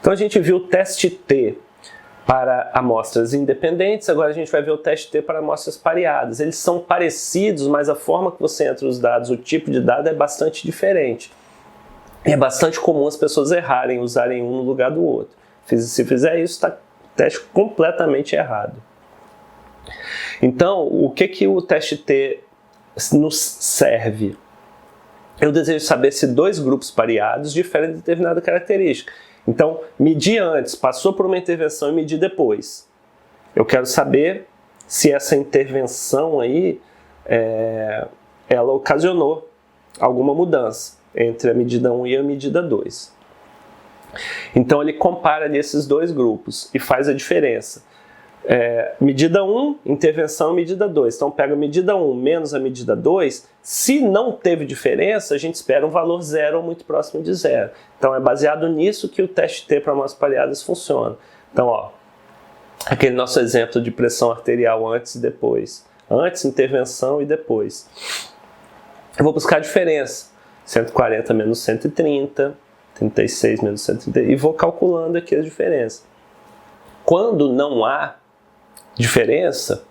Então a gente viu o teste T para amostras independentes, agora a gente vai ver o teste T para amostras pareadas. Eles são parecidos, mas a forma que você entra os dados, o tipo de dado é bastante diferente. É bastante comum as pessoas errarem, usarem um no lugar do outro. Se fizer isso, está o teste completamente errado. Então, o que o teste T nos serve? Eu desejo saber se dois grupos pareados diferem de determinada característica. Então, medir antes, passou por uma intervenção e medir depois. Eu quero saber se essa intervenção aí, ela ocasionou alguma mudança entre a medida 1 e a medida 2. Então, ele compara ali esses dois grupos e faz a diferença. Medida 1, intervenção, medida 2. Então, pega a medida 1 menos a medida 2. Se não teve diferença, a gente espera um valor zero ou muito próximo de zero. Então, é baseado nisso que o teste T para amostras pareadas funciona. Então, ó, aquele nosso exemplo de pressão arterial antes e depois. Antes, intervenção e depois. Eu vou buscar a diferença. 140 menos 130, 36 menos 130, e vou calculando aqui as diferenças. Quando não há diferença,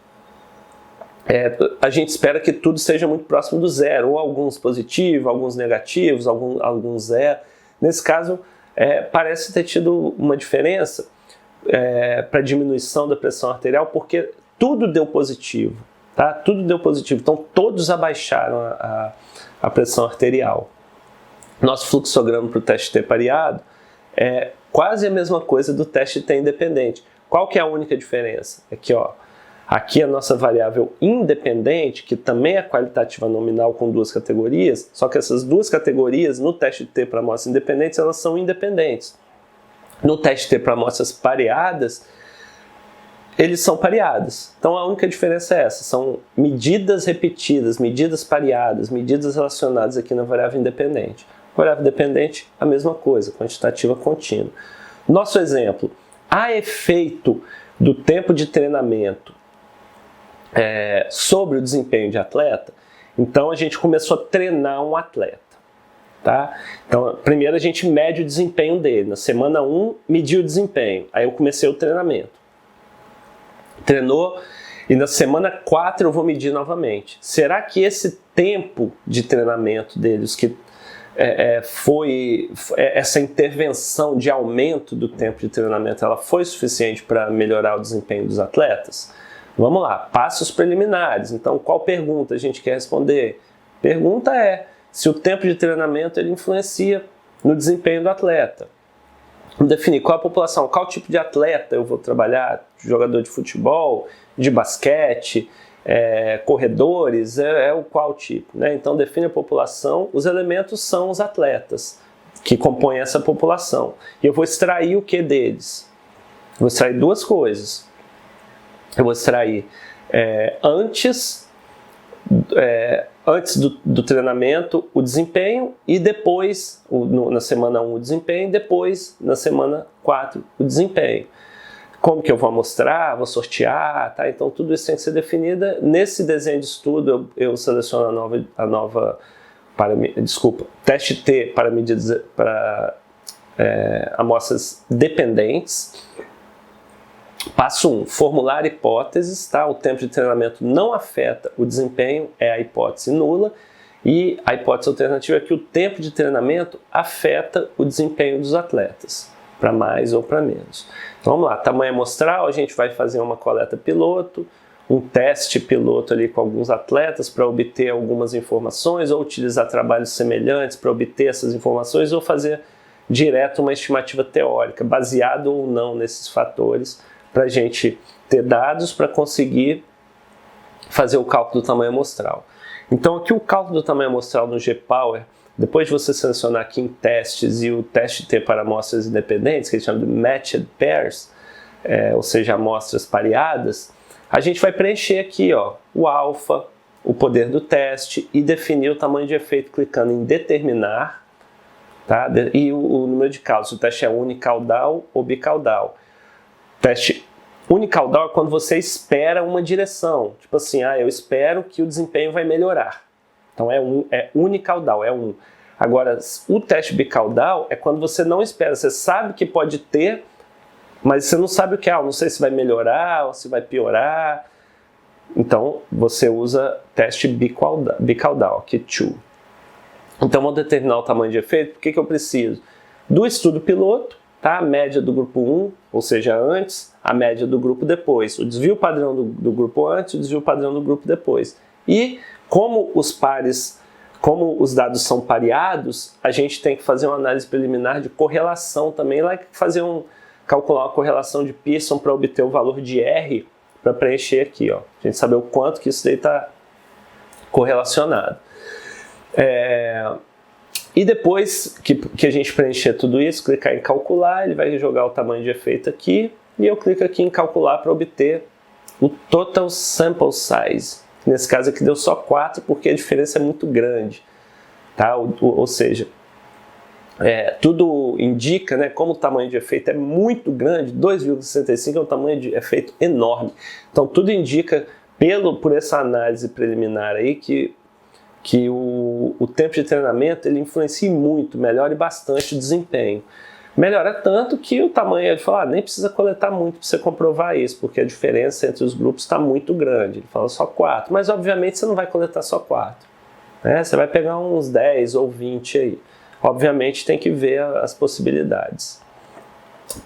a gente espera que tudo seja muito próximo do zero, ou alguns positivos, alguns negativos, alguns zero. Nesse caso, parece ter tido uma diferença para diminuição da pressão arterial, porque tudo deu positivo, tá? Tudo deu positivo, então todos abaixaram a pressão arterial. Nosso fluxograma para o teste T pareado é quase a mesma coisa do teste T independente. Qual que é a única diferença? Aqui, ó, aqui a nossa variável independente, que também é qualitativa nominal com duas categorias, só que essas duas categorias no teste T para amostras independentes, elas são independentes. No teste T para amostras pareadas, eles são pareados. Então a única diferença é essa, são medidas repetidas, medidas pareadas, medidas relacionadas aqui na variável independente. Variável dependente, a mesma coisa, quantitativa contínua. Nosso exemplo, há efeito do tempo de treinamento sobre o desempenho de atleta? Então a gente começou a treinar um atleta. Tá? Então, primeiro a gente mede o desempenho dele. Na semana 1, mediu o desempenho. Aí eu comecei o treinamento. Treinou e na semana 4 eu vou medir novamente. Será que esse tempo de treinamento deles, que foi essa intervenção de aumento do tempo de treinamento, ela foi suficiente para melhorar o desempenho dos atletas? Vamos lá, passos preliminares. Então, qual pergunta a gente quer responder? Pergunta é se o tempo de treinamento ele influencia no desempenho do atleta. Vamos definir qual a população, qual tipo de atleta eu vou trabalhar, jogador de futebol, de basquete, corredores, o qual tipo, né? Então define a população, os elementos são os atletas que compõem essa população. E eu vou extrair o que deles? Eu vou extrair duas coisas. Eu vou extrair antes do treinamento o desempenho e depois, na semana 1 o desempenho, e depois na semana 4 o desempenho. Como que eu vou amostrar, vou sortear, tá? Então tudo isso tem que ser definido. Nesse desenho de estudo eu seleciono teste T para medidas para amostras dependentes. Passo 1, formular hipóteses, tá? O tempo de treinamento não afeta o desempenho, é a hipótese nula. E a hipótese alternativa é que o tempo de treinamento afeta o desempenho dos atletas, para mais ou para menos. Então vamos lá, tamanho amostral, a gente vai fazer uma coleta piloto, um teste piloto ali com alguns atletas para obter algumas informações, ou utilizar trabalhos semelhantes para obter essas informações, ou fazer direto uma estimativa teórica, baseado ou não nesses fatores, para a gente ter dados para conseguir fazer o cálculo do tamanho amostral. Então aqui o cálculo do tamanho amostral no GPower, depois de você selecionar aqui em testes e o teste T para amostras independentes, que a gente chama de Matched Pairs, ou seja, amostras pareadas, a gente vai preencher aqui o alfa, o poder do teste e definir o tamanho de efeito clicando em determinar, tá? E o número de caudas, se o teste é unicaudal ou bicaudal. Teste unicaudal é quando você espera uma direção, tipo assim, eu espero que o desempenho vai melhorar. Então é unicaudal, é 1. Agora, o teste bicaudal é quando você não espera, você sabe que pode ter, mas você não sabe o que é, não sei se vai melhorar ou se vai piorar. Então, você usa teste bicaudal, que é true. Então, vou determinar o tamanho de efeito. Por que eu preciso? Do estudo piloto, tá? A média do grupo 1, ou seja, antes, a média do grupo depois. O desvio padrão do grupo antes, o desvio padrão do grupo depois. E como os dados são pareados, a gente tem que fazer uma análise preliminar de correlação também, calcular uma correlação de Pearson para obter o valor de R, para preencher aqui, ó. A gente saber o quanto que isso daí está correlacionado. E depois que a gente preencher tudo isso, clicar em calcular, ele vai jogar o tamanho de efeito aqui, e eu clico aqui em calcular para obter o total sample size. Nesse caso aqui deu só 4, porque a diferença é muito grande, tá? Ou seja, tudo indica, né, como o tamanho de efeito é muito grande, 2,65 é um tamanho de efeito enorme. Então tudo indica, por essa análise preliminar aí, que o tempo de treinamento ele influencia muito, melhora bastante o desempenho. Melhora tanto que o tamanho, ele fala, nem precisa coletar muito para você comprovar isso, porque a diferença entre os grupos está muito grande. Ele fala só 4, mas obviamente você não vai coletar só 4. Né? Você vai pegar uns 10 ou 20 aí. Obviamente tem que ver as possibilidades.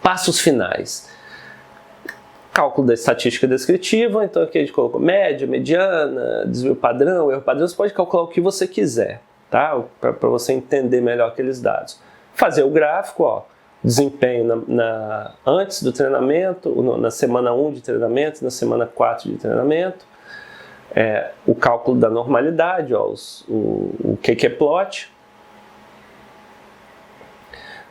Passos finais. Cálculo da estatística descritiva, então aqui a gente colocou média, mediana, desvio padrão, erro padrão, você pode calcular o que você quiser, tá? Para você entender melhor aqueles dados. Fazer o gráfico, ó, desempenho antes do treinamento, na semana 1 de treinamento, na semana 4 de treinamento, o cálculo da normalidade, ó, o que é plot.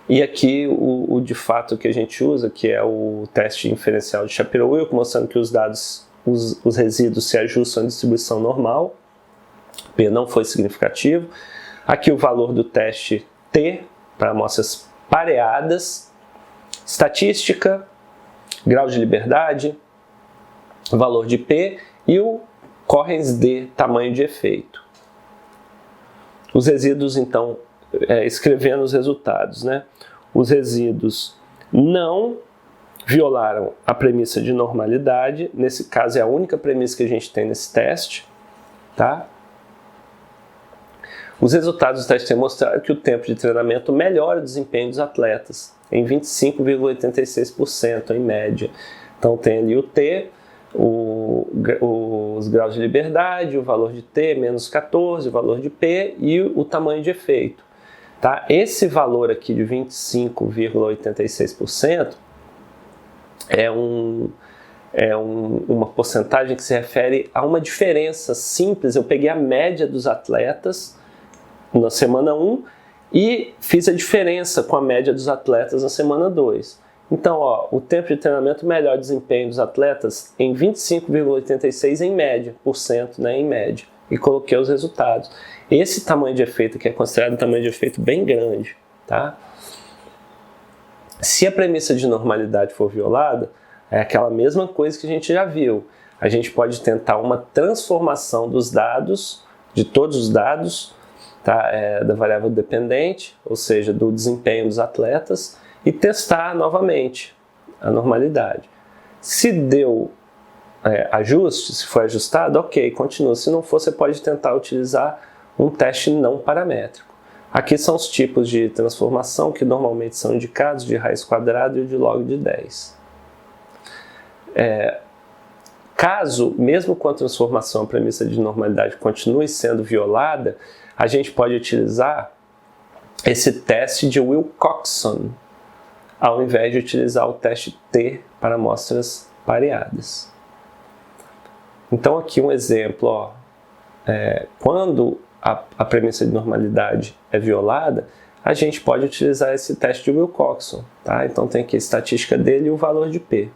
E aqui o de fato que a gente usa, que é o teste inferencial de Shapiro-Wilk, mostrando que os dados, os resíduos se ajustam à distribuição normal. P não foi significativo. Aqui o valor do teste T, para amostras pareadas. Estatística, grau de liberdade, valor de P e o Cohen's D, tamanho de efeito. Os resíduos, então, escrevendo os resultados, né? Os resíduos não violaram a premissa de normalidade, nesse caso é a única premissa que a gente tem nesse teste, tá? Os resultados do teste mostraram que o tempo de treinamento melhora o desempenho dos atletas em 25,86% em média. Então tem ali o T, os graus de liberdade, o valor de T, menos 14, o valor de P e o tamanho de efeito. Tá? Esse valor aqui de 25,86% uma porcentagem que se refere a uma diferença simples. Eu peguei a média dos atletas na semana 1 e fiz a diferença com a média dos atletas na semana 2. Então, ó, o tempo de treinamento melhor desempenho dos atletas em 25,86% em média, né, em média. E coloquei os resultados. Esse tamanho de efeito que é considerado um tamanho de efeito bem grande, tá? Se a premissa de normalidade for violada, é aquela mesma coisa que a gente já viu. A gente pode tentar uma transformação dos dados, de todos os dados, tá? Da variável dependente, ou seja, do desempenho dos atletas, e testar novamente a normalidade. Se deu ajuste, se foi ajustado, ok, continua. Se não for, você pode tentar utilizar um teste não paramétrico. Aqui são os tipos de transformação que normalmente são indicados, de raiz quadrada e de log de 10. Caso, mesmo com a transformação, a premissa de normalidade continue sendo violada, a gente pode utilizar esse teste de Wilcoxon, ao invés de utilizar o teste T para amostras pareadas. Então aqui um exemplo, ó, quando a premissa de normalidade é violada, a gente pode utilizar esse teste de Wilcoxon, tá? Então tem aqui a estatística dele e o valor de P.